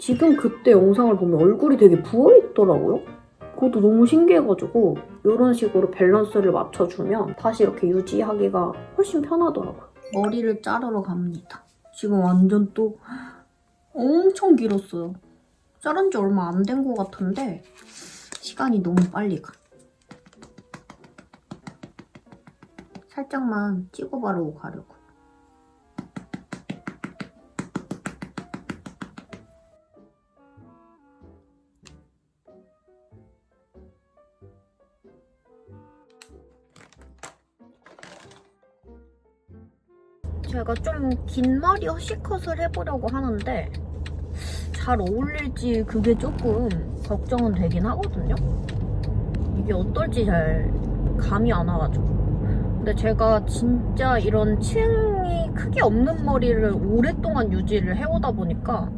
지금 그때 영상을 보면 얼굴이 되게 부어있더라고요. 그것도 너무 신기해가지고 이런 식으로 밸런스를 맞춰주면 다시 이렇게 유지하기가 훨씬 편하더라고요. 머리를 자르러 갑니다. 지금 완전 또 엄청 길었어요. 자른 지 얼마 안 된 것 같은데 시간이 너무 빨리 가. 살짝만 찍어 바르고 가려고. 제가 좀 긴 머리 허쉬컷을 해보려고 하는데 잘 어울릴지 그게 조금 걱정은 되긴 하거든요. 이게 어떨지 잘 감이 안 와가지고. 근데 제가 진짜 이런 층이 크게 없는 머리를 오랫동안 유지를 해오다 보니까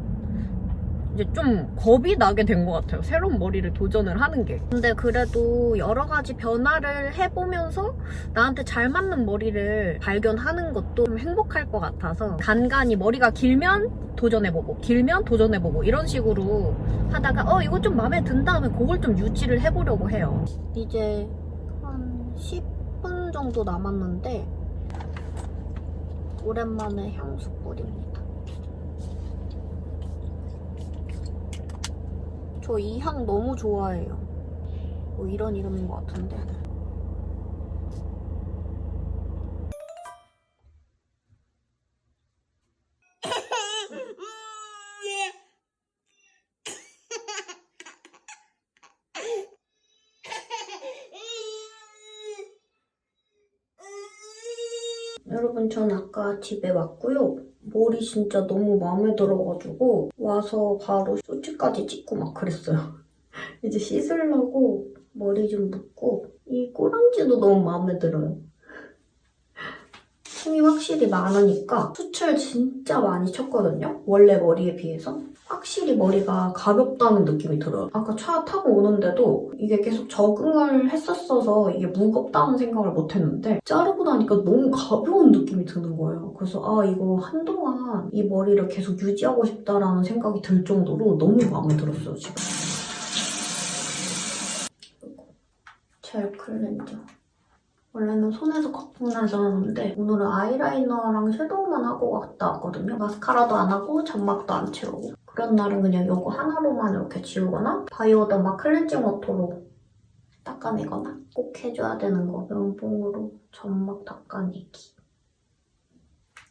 이제 좀 겁이 나게 된 것 같아요. 새로운 머리를 도전을 하는 게. 근데 그래도 여러 가지 변화를 해보면서 나한테 잘 맞는 머리를 발견하는 것도 좀 행복할 것 같아서 간간히 머리가 길면 도전해보고 길면 도전해보고 이런 식으로 하다가 이거 좀 마음에 든다 하면 그걸 좀 유지를 해보려고 해요. 이제 한 10분 정도 남았는데 오랜만에 향수 뿌립니다. 저 이 향 너무 좋아해요. 뭐 이런 이름인 것 같은데. 여러분, 전 아까 집에 왔고요. 머리 진짜 너무 마음에 들어가지고 와서 바로 쇼츠까지 찍고 막 그랬어요. 이제 씻으려고 머리 좀 묶고 이 꼬랑지도 너무 마음에 들어요. 힘이 확실히 많으니까 수출 진짜 많이 쳤거든요? 원래 머리에 비해서. 확실히 머리가 가볍다는 느낌이 들어요. 아까 차 타고 오는데도 이게 계속 적응을 했었어서 이게 무겁다는 생각을 못했는데 자르고 나니까 너무 가벼운 느낌이 드는 거예요. 그래서 이거 한동안 이 머리를 계속 유지하고 싶다라는 생각이 들 정도로 너무 마음에 들었어요, 지금. 젤 클렌저. 원래는 손에서 거품을 하셨는데 오늘은 아이라이너랑 섀도우만 하고 갔다 왔거든요. 마스카라도 안 하고 점막도 안 채우고. 그런 날은 그냥 이거 하나로만 이렇게 지우거나 바이오더마 클렌징 워터로 닦아내거나 꼭 해줘야 되는 거 면봉으로 점막 닦아내기.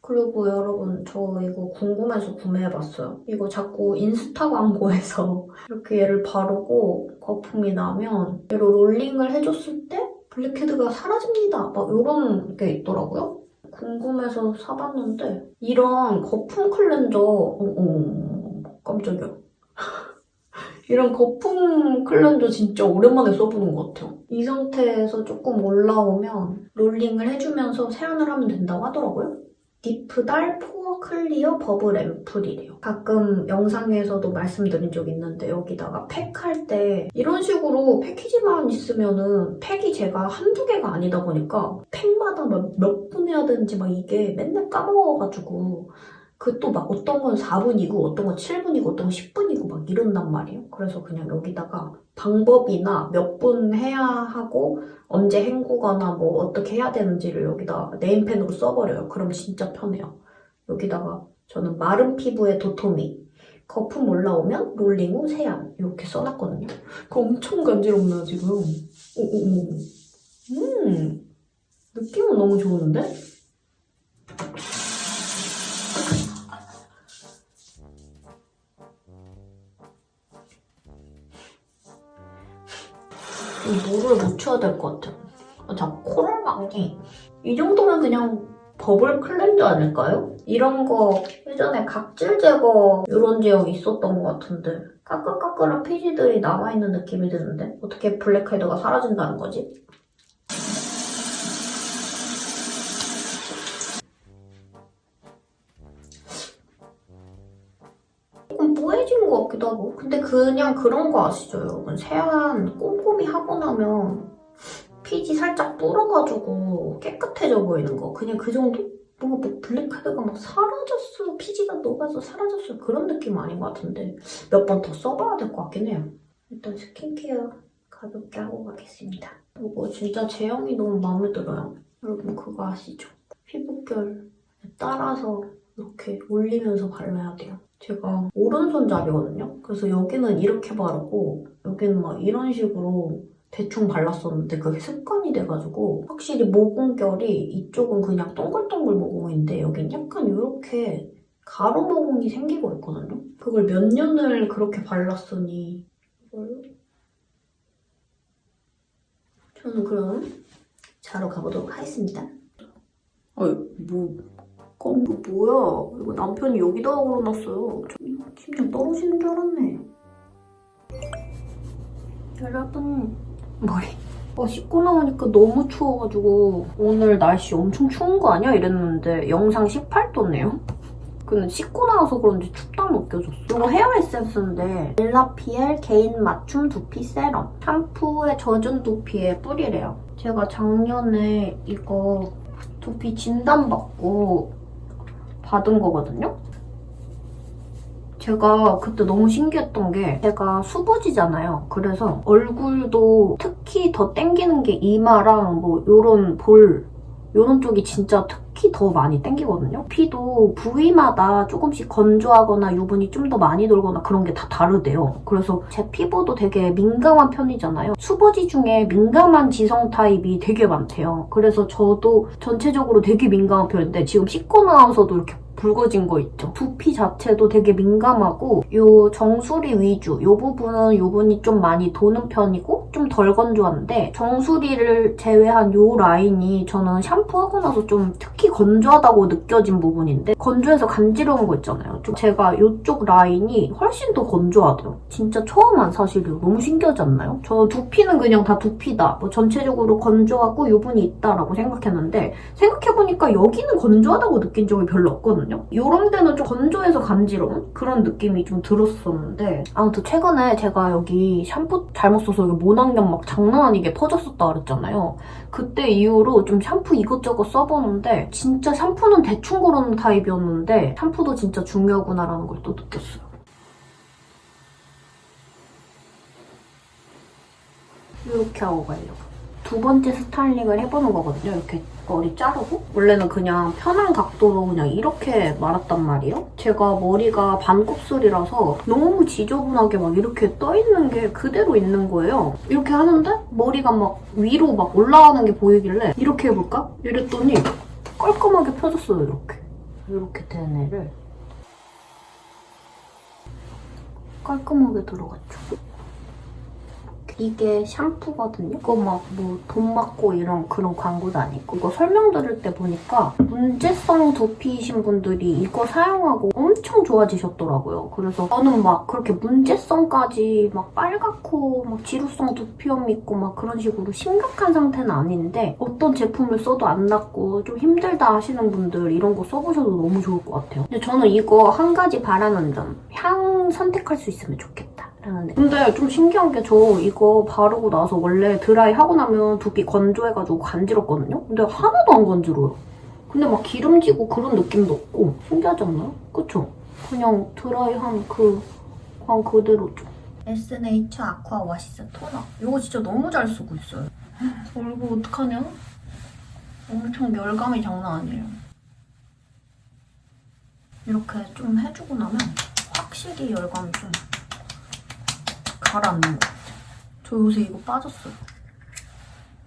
그리고 여러분, 저 이거 궁금해서 구매해봤어요. 이거 자꾸 인스타 광고에서 이렇게 얘를 바르고 거품이 나면 얘로 롤링을 해줬을 때 블랙헤드가 사라집니다. 막 이런 게 있더라고요. 궁금해서 사봤는데 이런 거품 클렌저 깜짝이야. 이런 거품 클렌저 진짜 오랜만에 써보는 것 같아요. 이 상태에서 조금 올라오면 롤링을 해주면서 세안을 하면 된다고 하더라고요. 니프달 포어 클리어 버블 앰플이래요. 가끔 영상에서도 말씀드린 적 있는데 여기다가 팩할 때 이런 식으로 패키지만 있으면은 팩이 제가 한두 개가 아니다 보니까 팩마다 몇 분 해야 되는지 막 이게 맨날 까먹어가지고 그 또 막 어떤 건 4분이고 어떤 건 7분이고 어떤 건 10분이고 막 이런단 말이에요. 그래서 그냥 여기다가 방법이나 몇 분 해야 하고 언제 헹구거나 뭐 어떻게 해야 되는지를 여기다 네임펜으로 써버려요. 그럼 진짜 편해요. 여기다가 저는 마른 피부에 도톰이, 거품 올라오면 롤링 후 세안 이렇게 써놨거든요. 그거 엄청 간지럽네요, 지금. 오오오. 느낌은 너무 좋은데? 물을 묻혀야 될 것 같아요. 자, 코를 막니? 이 정도면 그냥 버블 클렌저 아닐까요? 이런 거 예전에 각질 제거 이런 제형 있었던 것 같은데 까끌까끌한 피지들이 남아있는 느낌이 드는데 어떻게 블랙헤드가 사라진다는 거지? 조금 뽀해진 것 같기도 하고. 근데 그냥 그런 거 아시죠, 여러분? 세안 꼼꼼히 하고 나면 피지 살짝 불어가지고 깨끗해져 보이는 거. 그냥 그 정도? 뭔가 뭐 블랙헤드가 막 사라졌어, 피지가 녹아서 사라졌어 그런 느낌 아닌 것 같은데 몇 번 더 써봐야 될 것 같긴 해요. 일단 스킨케어 가볍게 하고 가겠습니다. 이거 진짜 제형이 너무 마음에 들어요. 여러분 그거 아시죠? 피부결에 따라서 이렇게 올리면서 발라야 돼요. 제가 오른손잡이거든요. 그래서 여기는 이렇게 바르고 여기는 막 이런 식으로 대충 발랐었는데 그게 습관이 돼가지고 확실히 모공결이 이쪽은 그냥 동글동글 모공인데 여긴 약간 이렇게 가로 모공이 생기고 있거든요. 그걸 몇 년을 그렇게 발랐으니 이걸로 저는 그럼 자러 가보도록 하겠습니다. 뭐 이거 뭐야? 이거 남편이 여기다가 걸어놨어요. 심장 떨어지는 줄 알았네. 여러분 머리 씻고 나오니까 너무 추워가지고 오늘 날씨 엄청 추운 거 아니야? 이랬는데 영상 18도네요? 근데 씻고 나와서 그런지 춥다고 느껴졌어. 이거 헤어 에센스인데 엘라피엘 개인 맞춤 두피 세럼 샴푸에 젖은 두피에 뿌리래요. 제가 작년에 이거 두피 진단받고 받은 거거든요? 제가 그때 너무 신기했던 게 제가 수부지잖아요. 그래서 얼굴도 특히 더 땡기는 게 이마랑 뭐 요런 볼 요런 쪽이 진짜 특히 더 많이 땡기거든요. 피도 부위마다 조금씩 건조하거나 유분이 좀 더 많이 돌거나 그런 게 다 다르대요. 그래서 제 피부도 되게 민감한 편이잖아요. 수부지 중에 민감한 지성 타입이 되게 많대요. 그래서 저도 전체적으로 되게 민감한 편인데 지금 씻고 나와서도 이렇게 붉어진 거 있죠. 두피 자체도 되게 민감하고 요 정수리 위주 요 부분은 유분이 좀 많이 도는 편이고 좀 덜 건조한데 정수리를 제외한 요 라인이 저는 샴푸하고 나서 좀 특히 건조하다고 느껴진 부분인데 건조해서 간지러운 거 있잖아요. 좀 제가 요쪽 라인이 훨씬 더 건조하대요. 진짜 처음 한 사실이에요. 너무 신기하지 않나요? 저 두피는 그냥 다 두피다. 뭐 전체적으로 건조하고 유분이 있다라고 생각했는데 생각해보니까 여기는 건조하다고 느낀 적이 별로 없거든요. 요런 데는 좀 건조해서 간지러운 그런 느낌이 좀 들었었는데 아무튼 최근에 제가 여기 샴푸 잘못 써서 여기 모낭염 막 장난 아니게 퍼졌었다 그랬잖아요. 그때 이후로 좀 샴푸 이것저것 써보는데 진짜 샴푸는 대충 고르는 타입이었는데 샴푸도 진짜 중요하구나라는 걸 또 느꼈어요. 이렇게 하고 가려고. 두 번째 스타일링을 해보는 거거든요. 이렇게 머리 자르고 원래는 그냥 편한 각도로 그냥 이렇게 말았단 말이에요. 제가 머리가 반곱슬이라서 너무 지저분하게 막 이렇게 떠있는 게 그대로 있는 거예요. 이렇게 하는데 머리가 막 위로 막 올라가는 게 보이길래 이렇게 해볼까? 이랬더니 깔끔하게 펴졌어요. 이렇게 된 애를 깔끔하게 들어갔죠. 이게 샴푸거든요. 이거 막 뭐 돈 받고 이런 그런 광고도 아니고 이거 설명드릴 때 보니까 문제성 두피이신 분들이 이거 사용하고 엄청 좋아지셨더라고요. 그래서 저는 막 그렇게 문제성까지 막 빨갛고 막 지루성 두피염 있고 막 그런 식으로 심각한 상태는 아닌데 어떤 제품을 써도 안 낫고 좀 힘들다 하시는 분들 이런 거 써보셔도 너무 좋을 것 같아요. 근데 저는 이거 한 가지 바라는 점 향 선택할 수 있으면 좋겠다. 근데 좀 신기한 게 저 이거 바르고 나서 원래 드라이 하고 나면 두피 건조해가지고 간지럽거든요? 근데 하나도 안 간지러워요. 근데 막 기름지고 그런 느낌도 없고 신기하지 않나요? 그쵸? 그냥 드라이한 그 광 그대로죠. S&H 아쿠아 오아시스 토너. 이거 진짜 너무 잘 쓰고 있어요. 이거 어떡하냐? 엄청 열감이 장난 아니에요. 이렇게 좀 해주고 나면 확실히 열감이 좀 가라앉는 것 같아요. 저 요새 이거 빠졌어요.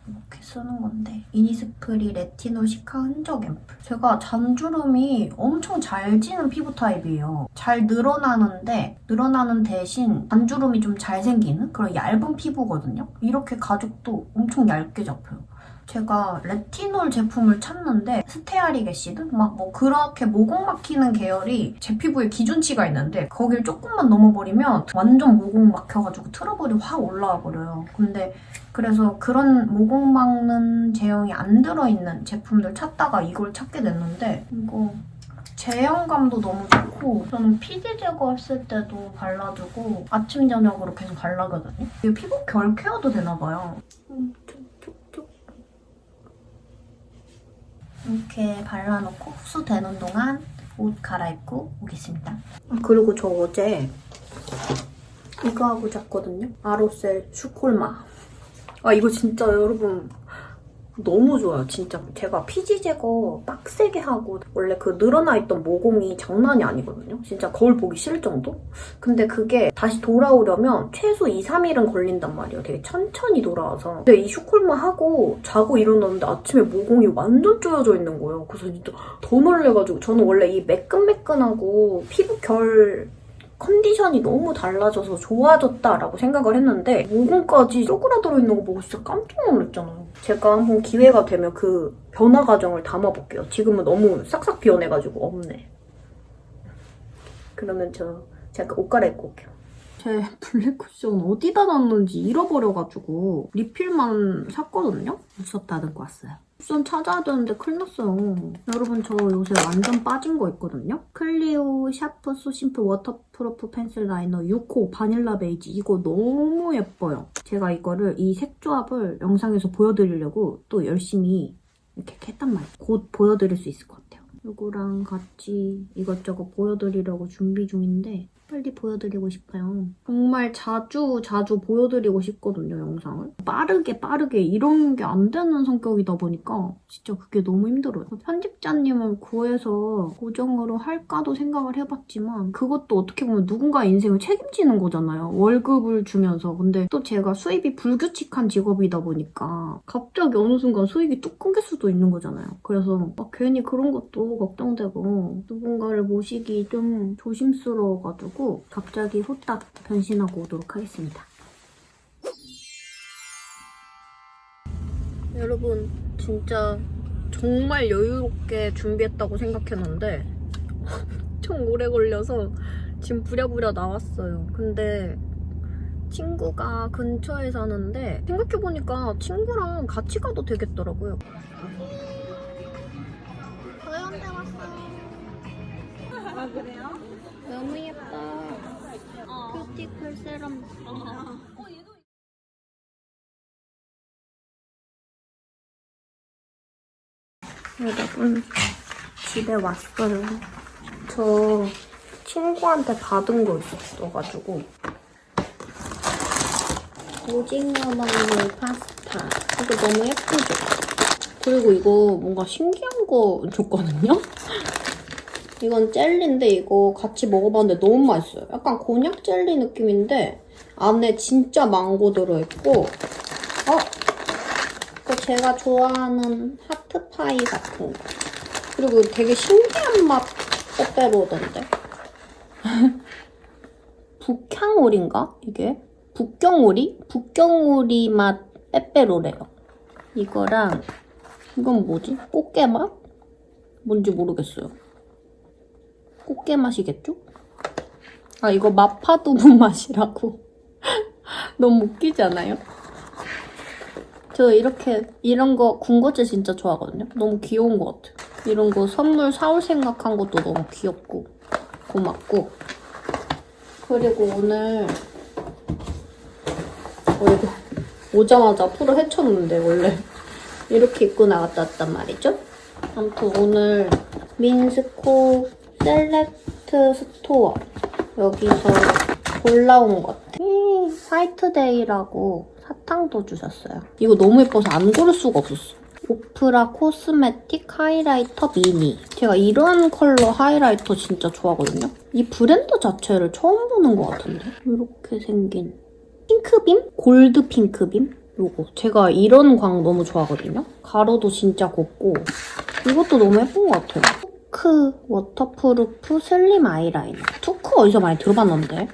이렇게 쓰는 건데 이니스프리 레티놀 시카 흔적 앰플. 제가 잔주름이 엄청 잘 지는 피부 타입이에요. 잘 늘어나는 대신 잔주름이 좀 잘 생기는 그런 얇은 피부거든요. 이렇게 가죽도 엄청 얇게 잡혀요. 제가 레티놀 제품을 찾는데 스테아릭 애시드? 막 뭐 그렇게 모공 막히는 계열이 제 피부에 기준치가 있는데 거길 조금만 넘어버리면 완전 모공 막혀가지고 트러블이 확 올라와 버려요. 근데 그래서 그런 모공 막는 제형이 안 들어있는 제품들 찾다가 이걸 찾게 됐는데 이거 제형감도 너무 좋고 저는 피지 제거했을 때도 발라주고 아침 저녁으로 계속 발라거든요. 이게 피부 결 케어도 되나봐요. 이렇게 발라놓고 흡수되는 동안 옷 갈아입고 오겠습니다. 그리고 저 어제 이거 하고 잤거든요. 아로셀 슈콜마. 이거 진짜 여러분 너무 좋아요. 진짜 제가 피지 제거 빡세게 하고 원래 그 늘어나 있던 모공이 장난이 아니거든요. 진짜 거울 보기 싫을 정도? 근데 그게 다시 돌아오려면 최소 2, 3일은 걸린단 말이에요. 되게 천천히 돌아와서. 근데 이 슈콜마 하고 자고 일어났는데 아침에 모공이 완전 쪼여져 있는 거예요. 그래서 진짜 더 놀래가지고 저는 원래 이 매끈매끈하고 피부 결 컨디션이 너무 달라져서 좋아졌다라고 생각을 했는데 모공까지 쪼그라들어 있는 거 보고 진짜 깜짝 놀랐잖아요. 제가 한번 기회가 되면 그 변화 과정을 담아볼게요. 지금은 너무 싹싹 비워내가지고 없네. 그러면 제가 옷 갈아입고 올게요. 제 블랙 쿠션 어디다 놨는지 잃어버려가지고 리필만 샀거든요? 무섭 다듬고 왔어요. 쿠션 찾아야 되는데 큰일 났어요. 여러분 저 요새 완전 빠진 거 있거든요? 클리오 샤프 소 심플 워터프루프 펜슬 라이너 6호 바닐라 베이지 이거 너무 예뻐요. 제가 이거를 이 색조합을 영상에서 보여드리려고 또 열심히 이렇게 했단 말이에요. 곧 보여드릴 수 있을 것 같아요. 이거랑 같이 이것저것 보여드리려고 준비 중인데 빨리 보여드리고 싶어요. 정말 자주 보여드리고 싶거든요, 영상을. 빠르게 이런 게 안 되는 성격이다 보니까 진짜 그게 너무 힘들어요. 편집자님을 구해서 고정으로 할까도 생각을 해봤지만 그것도 어떻게 보면 누군가의 인생을 책임지는 거잖아요. 월급을 주면서. 근데 또 제가 수입이 불규칙한 직업이다 보니까 갑자기 어느 순간 수익이 뚝 끊길 수도 있는 거잖아요. 그래서 괜히 그런 것도 걱정되고 누군가를 모시기 좀 조심스러워가지고 갑자기 후딱 변신하고 오도록 하겠습니다. 여러분 진짜 정말 여유롭게 준비했다고 생각했는데 엄청 오래 걸려서 지금 부랴부랴 나왔어요. 근데 친구가 근처에 사는데 생각해보니까 친구랑 같이 가도 되겠더라고요. 서현대 왔어요. 아 그래요? 너무 예뻐. 큐티클 세럼. 여러분 집에 왔어요. 저 친구한테 받은 거 있었어가지고 오징어 먹는 파스타. 이거 너무 예쁘죠? 그리고 이거 뭔가 신기한 거 줬거든요? 이건 젤리인데 이거 같이 먹어봤는데 너무 맛있어요. 약간 곤약 젤리 느낌인데 안에 진짜 망고 들어있고 이거 제가 좋아하는 하트파이 같은 거. 그리고 되게 신기한 맛 빼빼로던데. 북향오리인가? 이게? 북경오리? 북경오리 맛 빼빼로래요. 이거랑 이건 뭐지? 꽃게맛? 뭔지 모르겠어요. 꽃게 맛이겠죠? 이거 마파두부 맛이라고. 너무 웃기지 않아요? 저 이런 거 군것질 진짜 좋아하거든요? 너무 귀여운 것 같아요. 이런 거 선물 사올 생각한 것도 너무 귀엽고 고맙고. 그리고 오늘 이거 오자마자 프로 헤쳤는데 원래 이렇게 입고 나갔다 왔단 말이죠? 아무튼 오늘 민스코 셀렉트 스토어 여기서 골라온 것 같아요. 화이트데이라고 사탕도 주셨어요. 이거 너무 예뻐서 안 고를 수가 없었어. 오프라 코스메틱 하이라이터 미니. 제가 이런 컬러 하이라이터 진짜 좋아하거든요. 이 브랜드 자체를 처음 보는 것 같은데. 이렇게 생긴 핑크빔? 골드 핑크빔? 요거. 제가 이런 광 너무 좋아하거든요. 가루도 진짜 곱고 이것도 너무 예쁜 것 같아요. 투크 워터프루프 슬림 아이라이너. 투크 어디서 많이 들어봤는데?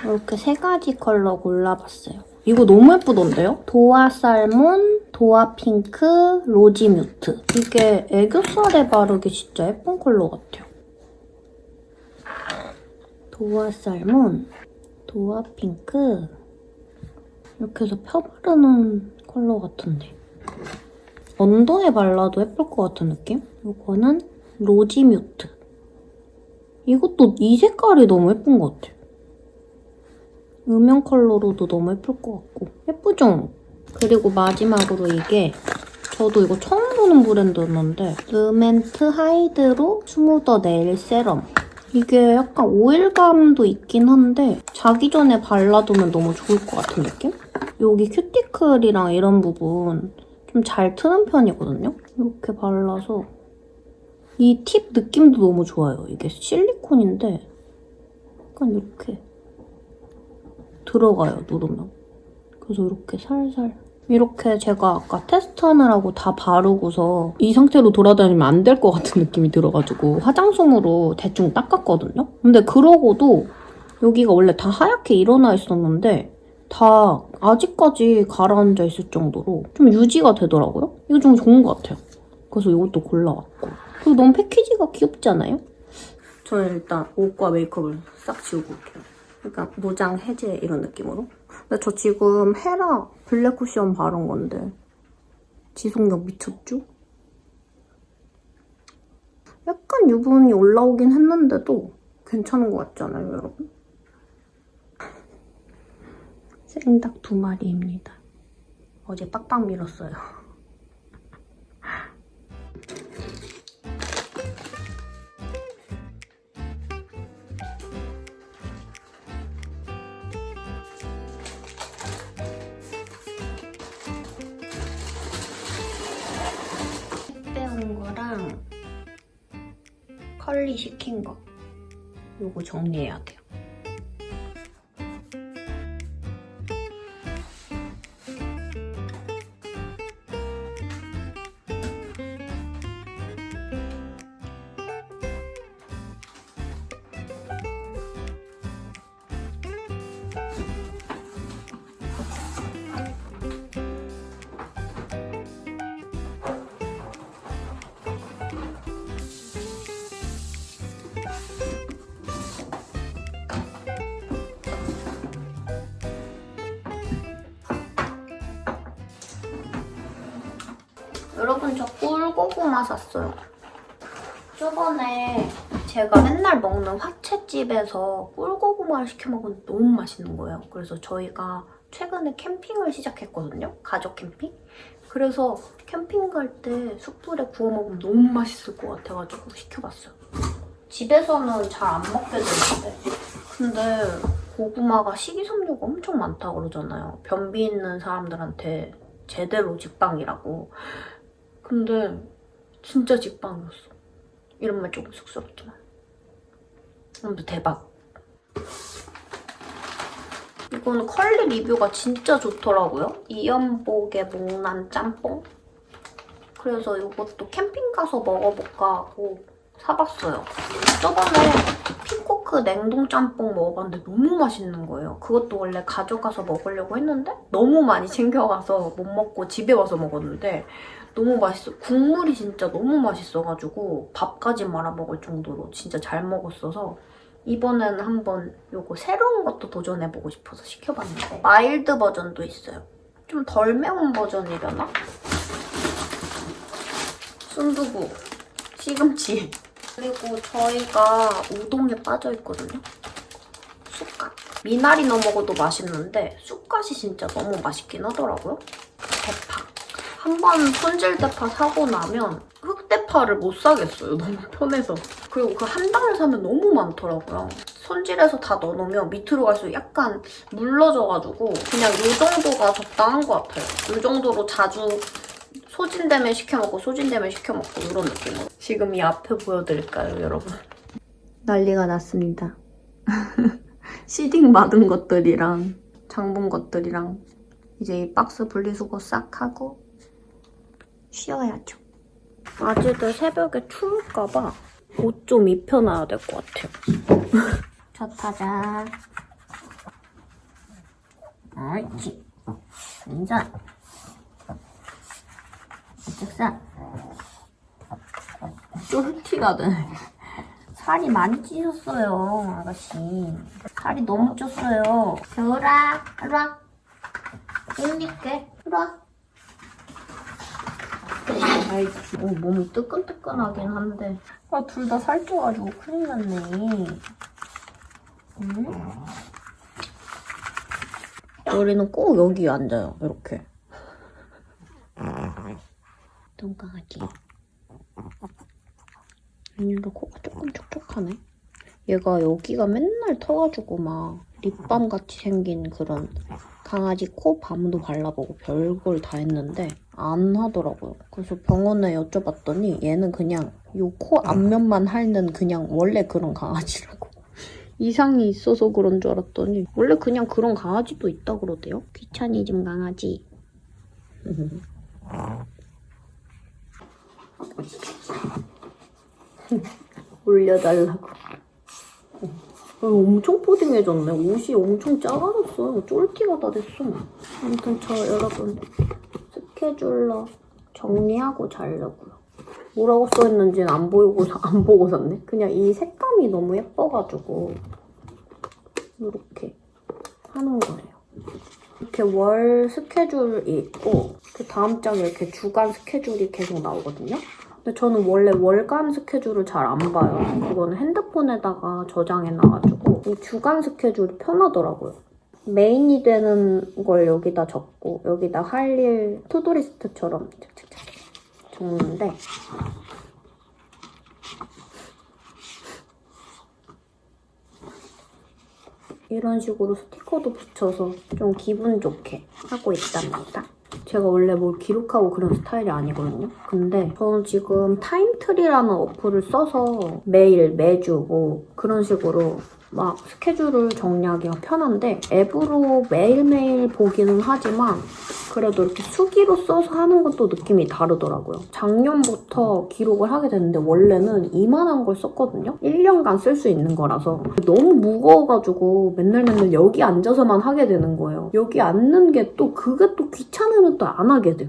이렇게 3가지 컬러 골라봤어요. 이거 너무 예쁘던데요? 도화 살몬, 도화 핑크, 로지 뮤트. 이게 애교살에 바르기 진짜 예쁜 컬러 같아요. 도화 살몬, 도화 핑크. 이렇게 해서 펴바르는 컬러 같은데. 언더에 발라도 예쁠 것 같은 느낌? 이거는 로지 뮤트. 이것도 이 색깔이 너무 예쁜 것 같아요. 음영 컬러로도 너무 예쁠 것 같고. 예쁘죠? 그리고 마지막으로 이게 저도 이거 처음 보는 브랜드였는데 르멘트 하이드로 스무더 네일 세럼. 이게 약간 오일감도 있긴 한데 자기 전에 발라두면 너무 좋을 것 같은 느낌? 여기 큐티클이랑 이런 부분 좀 잘 트는 편이거든요? 이렇게 발라서 이 팁 느낌도 너무 좋아요. 이게 실리콘인데 약간 이렇게 들어가요, 누르면. 그래서 이렇게 살살 이렇게 제가 아까 테스트하느라고 다 바르고서 이 상태로 돌아다니면 안 될 것 같은 느낌이 들어가지고 화장솜으로 대충 닦았거든요? 근데 그러고도 여기가 원래 다 하얗게 일어나 있었는데 다 아직까지 가라앉아 있을 정도로 좀 유지가 되더라고요? 이거 좀 좋은 것 같아요. 그래서 이것도 골라왔고. 그리고 너무 패키지가 귀엽지 않아요? 저는 일단 옷과 메이크업을 싹 지우고 올게요. 그러니까 무장 해제 이런 느낌으로. 근데 저 지금 헤라 블랙 쿠션 바른 건데 지속력 미쳤죠? 약간 유분이 올라오긴 했는데도 괜찮은 것 같지 않아요, 여러분? 생닭 2마리입니다. 어제 빡빡 밀었어요. 빼온 거랑 컬리 시킨 거 요거 정리해야 돼요. 여러분, 저 꿀고구마 샀어요. 저번에 제가 맨날 먹는 화채집에서 꿀고구마를 시켜 먹으면 너무 맛있는 거예요. 그래서 저희가 최근에 캠핑을 시작했거든요. 가족 캠핑. 그래서 캠핑 갈 때 숯불에 구워 먹으면 너무 맛있을 것 같아가지고 시켜봤어요. 집에서는 잘 안 먹게 되는데 근데 고구마가 식이섬유가 엄청 많다고 그러잖아요. 변비 있는 사람들한테 제대로 직방이라고. 근데 진짜 직방이었어. 이런 말 조금 쑥스럽지만. 근데 대박. 이거는 컬리 리뷰가 진짜 좋더라고요. 이연복의 목난 짬뽕. 그래서 이것도 캠핑 가서 먹어볼까 하고 사봤어요. 저번에 피코크 냉동 짬뽕 먹어봤는데 너무 맛있는 거예요. 그것도 원래 가져가서 먹으려고 했는데 너무 많이 챙겨가서 못 먹고 집에 와서 먹었는데 너무 맛있어. 국물이 진짜 너무 맛있어가지고 밥까지 말아 먹을 정도로 진짜 잘 먹었어서 이번에는 한번 요거 새로운 것도 도전해보고 싶어서 시켜봤는데 마일드 버전도 있어요. 좀 덜 매운 버전이려나? 순두부, 시금치, 그리고 저희가 우동에 빠져있거든요. 쑥갓. 미나리 넣어 먹어도 맛있는데 쑥갓이 진짜 너무 맛있긴 하더라고요. 대파. 한번 손질 대파 사고 나면 흑대파를 못 사겠어요. 너무 편해서. 그리고 그 한 단을 사면 너무 많더라고요. 손질해서 다 넣어놓으면 밑으로 갈수록 약간 물러져가지고 그냥 이 정도가 적당한 것 같아요. 이 정도로 자주 소진되면 시켜먹고 소진되면 시켜먹고 이런 느낌으로. 지금 이 앞에 보여드릴까요, 여러분? 난리가 났습니다. 시딩 받은 것들이랑 장본 것들이랑 이제 이 박스 분리수거 싹 하고 쉬어야죠. 아직들 새벽에 추울까봐 옷 좀 입혀놔야 될 것 같아요. 자, 타자. 옳지. 인사. 즉사. 쫄티가 되네. 살이 많이 찌셨어요, 아가씨. 살이 너무 쪘어요. 겨울아, 이리 와. 재밌게. 이리 와. 아이, 몸이 뜨끈뜨끈하긴 한데. 아, 둘 다 살쪄가지고 큰일 났네. 응? 우리는 꼭 여기 앉아요, 이렇게. 어떤 강아지? 얘도 코가 조금 촉촉하네. 얘가 여기가 맨날 터가지고 막 립밤 같이 생긴 그런 강아지 코 밤도 발라보고 별걸 다 했는데 안 하더라고요. 그래서 병원에 여쭤봤더니 얘는 그냥 요 코 앞면만 핥는 그냥 원래 그런 강아지라고. 이상이 있어서 그런 줄 알았더니 원래 그냥 그런 강아지도 있다 그러대요. 귀차니즘 강아지. 올려달라고. 엄청 포딩해졌네. 옷이 엄청 작아졌어요. 쫄티가 다 됐어. 아무튼 저 여러분 스케줄러 정리하고 자려고요. 뭐라고 써있는지는 안 보고 샀네. 그냥 이 색감이 너무 예뻐가지고 이렇게 하는 거예요. 이렇게 월 스케줄이 있고 그 다음 장에 이렇게 주간 스케줄이 계속 나오거든요. 근데 저는 원래 월간 스케줄을 잘 안 봐요. 그거는 핸드폰에다가 저장해놔가지고 이 주간 스케줄이 편하더라고요. 메인이 되는 걸 여기다 적고 여기다 할 일 투두리스트처럼 착착착 적는데 이런 식으로 스티커도 붙여서 좀 기분 좋게 하고 있답니다. 제가 원래 뭘 기록하고 그런 스타일이 아니거든요. 근데 저는 지금 타임트리라는 어플을 써서 매일, 매주 뭐 그런 식으로 막 스케줄을 정리하기가 편한데 앱으로 매일매일 보기는 하지만 그래도 이렇게 수기로 써서 하는 것도 느낌이 다르더라고요. 작년부터 기록을 하게 됐는데 원래는 이만한 걸 썼거든요. 1년간 쓸 수 있는 거라서 너무 무거워가지고 맨날 여기 앉아서만 하게 되는 거예요. 여기 앉는 게 또 그게 또 귀찮으면 또 안 하게 돼요.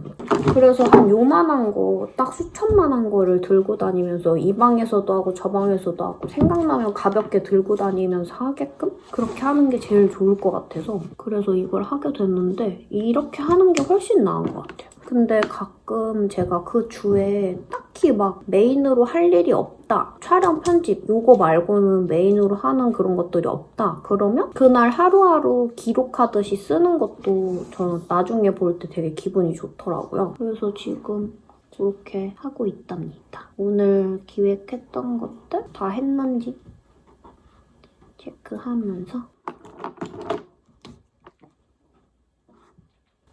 그래서 한 요만한 거, 딱 수천만한 거를 들고 다니면서 이 방에서도 하고 저 방에서도 하고 생각나면 가볍게 들고 다니면서 하게끔 그렇게 하는 게 제일 좋을 것 같아서 그래서 이걸 하게 됐는데 이렇게 하는 게 훨씬 나은 것 같아요. 근데 가끔 제가 그 주에 딱히 막 메인으로 할 일이 없다. 촬영, 편집 요거 말고는 메인으로 하는 그런 것들이 없다. 그러면 그날 하루하루 기록하듯이 쓰는 것도 저는 나중에 볼 때 되게 기분이 좋더라고요. 그래서 지금 그렇게 하고 있답니다. 오늘 기획했던 것들 다 했는지 체크하면서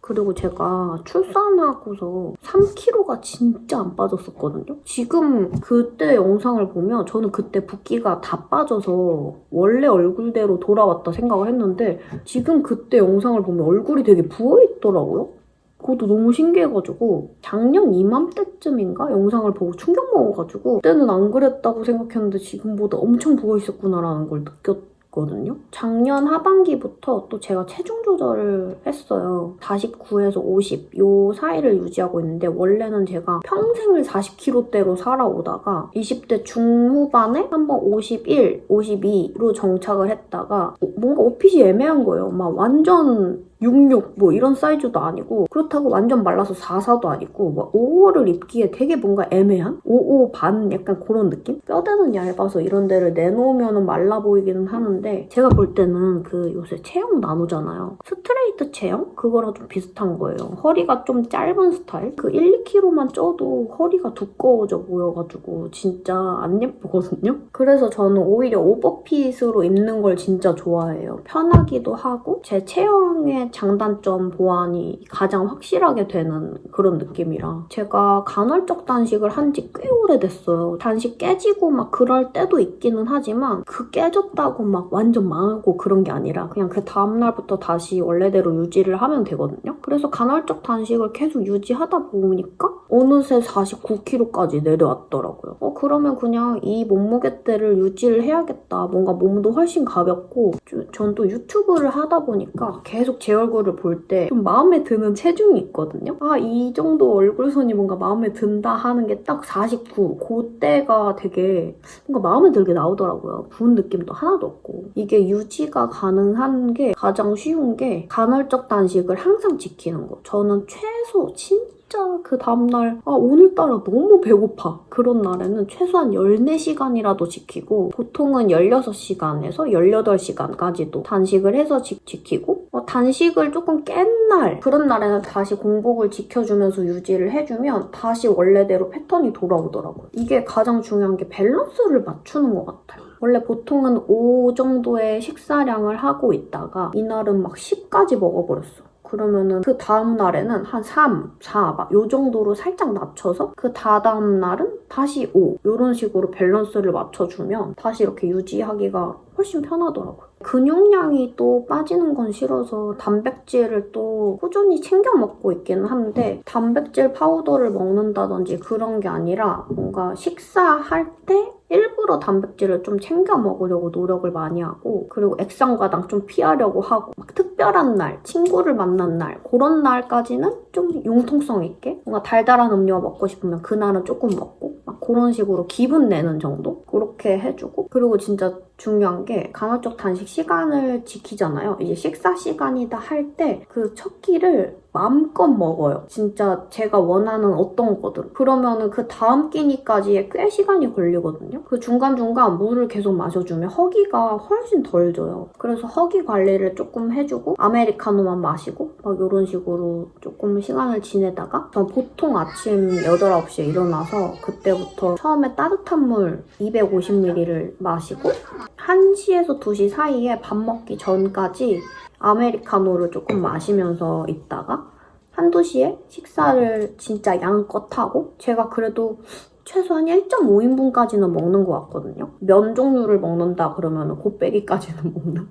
그리고 제가 출산하고서 3kg가 진짜 안 빠졌었거든요. 지금 그때 영상을 보면 저는 그때 붓기가 다 빠져서 원래 얼굴대로 돌아왔다 생각을 했는데 지금 그때 영상을 보면 얼굴이 되게 부어있더라고요. 그것도 너무 신기해가지고 작년 이맘때쯤인가 영상을 보고 충격 먹어가지고 그때는 안 그랬다고 생각했는데 지금보다 엄청 부어있었구나라는 걸 느꼈거든요. 작년 하반기부터 또 제가 체중 조절을 했어요. 49에서 50 요 사이를 유지하고 있는데 원래는 제가 평생을 40kg대로 살아오다가 20대 중후반에 한번 51, 52로 정착을 했다가 뭔가 옷핏이 애매한 거예요. 막 완전 66 뭐 이런 사이즈도 아니고 그렇다고 완전 말라서 44도 아니고 막 55를 입기에 되게 뭔가 애매한 55 반 약간 그런 느낌? 뼈대는 얇아서 이런 데를 내놓으면 말라 보이기는 하는데 제가 볼 때는 그 요새 체형 나누잖아요. 스트레이트 체형? 그거랑 좀 비슷한 거예요. 허리가 좀 짧은 스타일? 그 1, 2kg만 쪄도 허리가 두꺼워져 보여가지고 진짜 안 예쁘거든요? 그래서 저는 오히려 오버핏으로 입는 걸 진짜 좋아해요. 편하기도 하고 제 체형에 장단점 보완이 가장 확실하게 되는 그런 느낌이라 제가 간헐적 단식을 한 지 꽤 오래됐어요. 단식 깨지고 막 그럴 때도 있기는 하지만 그 깨졌다고 막 완전 망하고 그런 게 아니라 그냥 그 다음날부터 다시 원래대로 유지를 하면 되거든요. 그래서 간헐적 단식을 계속 유지하다 보니까 어느새 49kg까지 내려왔더라고요. 그러면 그냥 이 몸무게대를 유지를 해야겠다. 뭔가 몸도 훨씬 가볍고 전 또 유튜브를 하다 보니까 계속 제 얼굴을 볼 때 좀 마음에 드는 체중이 있거든요. 아, 이 정도 얼굴선이 뭔가 마음에 든다 하는 게 딱 49. 그때가 되게 뭔가 마음에 들게 나오더라고요. 부은 느낌도 하나도 없고. 이게 유지가 가능한 게 가장 쉬운 게 간헐적 단식을 항상 지키는 거. 저는 최소 진짜 그 다음날 오늘따라 너무 배고파. 그런 날에는 최소한 14시간이라도 지키고 보통은 16시간에서 18시간까지도 단식을 해서 지키고 단식을 조금 깬 날, 그런 날에는 다시 공복을 지켜주면서 유지를 해주면 다시 원래대로 패턴이 돌아오더라고요. 이게 가장 중요한 게 밸런스를 맞추는 것 같아요. 원래 보통은 5 정도의 식사량을 하고 있다가 이날은 막 10까지 먹어버렸어. 그러면은 그 다음 날에는 한 3, 4, 막 요 정도로 살짝 낮춰서 그 다다음 날은 다시 5 이런 식으로 밸런스를 맞춰주면 다시 이렇게 유지하기가 훨씬 편하더라고요. 근육량이 또 빠지는 건 싫어서 단백질을 또 꾸준히 챙겨 먹고 있기는 한데 단백질 파우더를 먹는다든지 그런 게 아니라 뭔가 식사할 때 일부러 단백질을 좀 챙겨 먹으려고 노력을 많이 하고 그리고 액상과당 좀 피하려고 하고 막 특별한 날, 친구를 만난 날 그런 날까지는 좀 융통성 있게 뭔가 달달한 음료가 먹고 싶으면 그날은 조금 먹고 막 그런 식으로 기분 내는 정도? 그렇게 해주고 그리고 진짜 중요한 게 간헐적 단식 시간을 지키잖아요. 이제 식사 시간이다 할 때 그 첫 끼를 마음껏 먹어요. 진짜 제가 원하는 어떤 거든. 그러면은 그 다음 끼니까지에 꽤 시간이 걸리거든요. 그 중간중간 물을 계속 마셔주면 허기가 훨씬 덜 져요. 그래서 허기 관리를 조금 해주고 아메리카노만 마시고 막 이런 식으로 조금 시간을 지내다가 전 보통 아침 8, 9시에 일어나서 그때부터 처음에 따뜻한 물 250ml를 마시고 1시에서 2시 사이에 밥 먹기 전까지 아메리카노를 조금 마시면서 있다가 1, 2시에 식사를 진짜 양껏 하고 제가 그래도 최소한 1.5인분까지는 먹는 것 같거든요. 면 종류를 먹는다 그러면 곱빼기까지는 먹는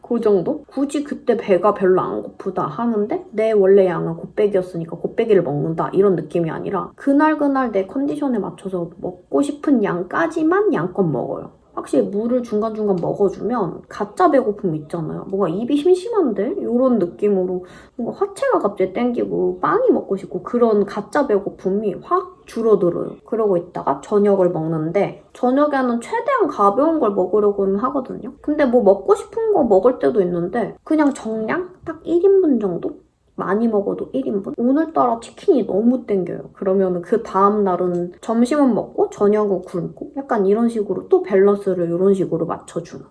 그 정도? 굳이 그때 배가 별로 안 고프다 하는데 내 원래 양은 곱빼기였으니까 곱빼기를 먹는다 이런 느낌이 아니라 그날그날 내 컨디션에 맞춰서 먹고 싶은 양까지만 양껏 먹어요. 확실히 물을 중간중간 먹어주면 가짜 배고픔 있잖아요. 뭔가 입이 심심한데? 이런 느낌으로 뭔가 화채가 갑자기 땡기고 빵이 먹고 싶고 그런 가짜 배고픔이 확 줄어들어요. 그러고 있다가 저녁을 먹는데 저녁에는 최대한 가벼운 걸 먹으려고는 하거든요. 근데 뭐 먹고 싶은 거 먹을 때도 있는데 그냥 정량? 딱 1인분 정도? 많이 먹어도 1인분? 오늘따라 치킨이 너무 땡겨요. 그러면 그 다음날은 점심은 먹고 저녁은 굶고 약간 이런 식으로 또 밸런스를 이런 식으로 맞춰주는.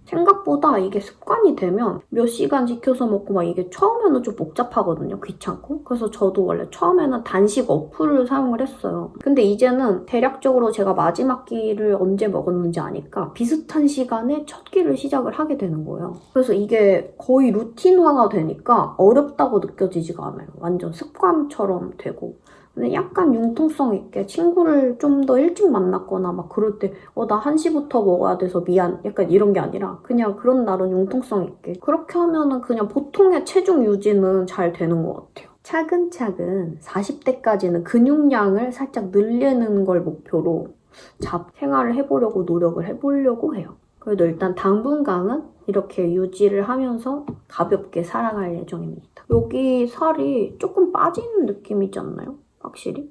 생각보다 이게 습관이 되면 몇 시간 지켜서 먹고 막 이게 처음에는 좀 복잡하거든요. 귀찮고. 그래서 저도 원래 처음에는 단식 어플을 사용을 했어요. 근데 이제는 대략적으로 제가 마지막 끼를 언제 먹었는지 아니까 비슷한 시간에 첫 끼를 시작을 하게 되는 거예요. 그래서 이게 거의 루틴화가 되니까 어렵다고 느껴지지가 않아요. 완전 습관처럼 되고. 근데 약간 융통성 있게 친구를 좀 더 일찍 만났거나 막 그럴 때 나 1시부터 먹어야 돼서 미안 약간 이런 게 아니라 그냥 그런 날은 융통성 있게 그렇게 하면은 그냥 보통의 체중 유지는 잘 되는 것 같아요. 차근차근 40대까지는 근육량을 살짝 늘리는 걸 목표로 생활을 해보려고 노력을 해보려고 해요. 그래도 일단 당분간은 이렇게 유지를 하면서 가볍게 살아갈 예정입니다. 여기 살이 조금 빠지는 느낌이지 않나요? 확실히?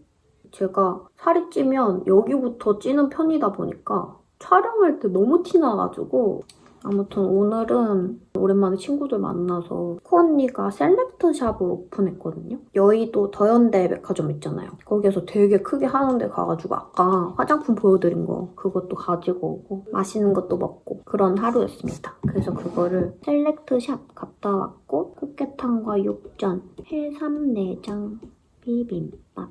제가 살이 찌면 여기부터 찌는 편이다 보니까 촬영할 때 너무 티나가지고 아무튼 오늘은 오랜만에 친구들 만나서 코언니가 셀렉트 샵을 오픈했거든요. 여의도 더현대 백화점 있잖아요. 거기에서 되게 크게 하는데 가가지고 아까 화장품 보여드린 거 그것도 가지고 오고 맛있는 것도 먹고 그런 하루였습니다. 그래서 그거를 셀렉트 샵 갔다 왔고 꽃게탕과 육전, 해삼 내장, 비빔밥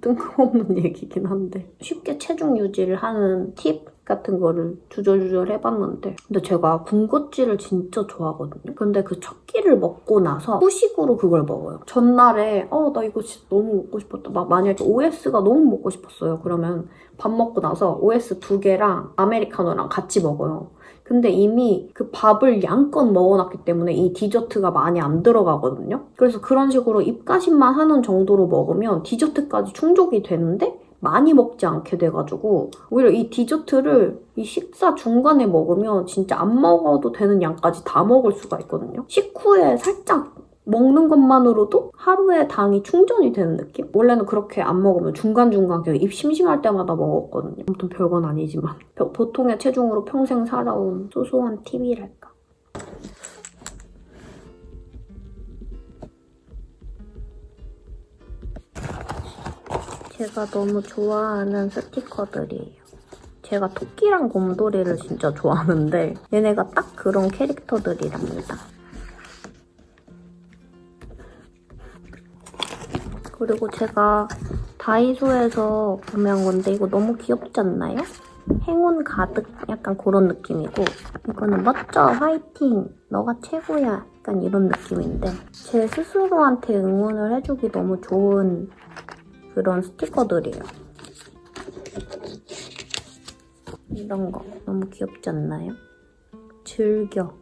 뜬금없는 얘기긴 한데 쉽게 체중 유지를 하는 팁 같은 거를 주절주절 해봤는데 근데 제가 군것질을 진짜 좋아하거든요. 근데 그 첫 끼를 먹고 나서 후식으로 그걸 먹어요. 전날에 나 이거 진짜 너무 먹고 싶었다. 막 만약에 OS가 너무 먹고 싶었어요. 그러면 밥 먹고 나서 OS 2개랑 아메리카노랑 같이 먹어요. 근데 이미 그 밥을 양껏 먹어놨기 때문에 이 디저트가 많이 안 들어가거든요. 그래서 그런 식으로 입가심만 하는 정도로 먹으면 디저트까지 충족이 되는데 많이 먹지 않게 돼가지고 오히려 이 디저트를 이 식사 중간에 먹으면 진짜 안 먹어도 되는 양까지 다 먹을 수가 있거든요. 식후에 살짝 먹는 것만으로도 하루에 당이 충전이 되는 느낌? 원래는 그렇게 안 먹으면 중간중간 그냥 입 심심할 때마다 먹었거든요. 아무튼 별건 아니지만 보통의 체중으로 평생 살아온 소소한 팁이랄까. 제가 너무 좋아하는 스티커들이에요. 제가 토끼랑 곰돌이를 진짜 좋아하는데 얘네가 딱 그런 캐릭터들이랍니다. 그리고 제가 다이소에서 구매한 건데 이거 너무 귀엽지 않나요? 행운 가득 약간 그런 느낌이고 이거는 멋져 화이팅 너가 최고야 약간 이런 느낌인데 제 스스로한테 응원을 해주기 너무 좋은 그런 스티커들이에요. 이런 거 너무 귀엽지 않나요? 즐겨.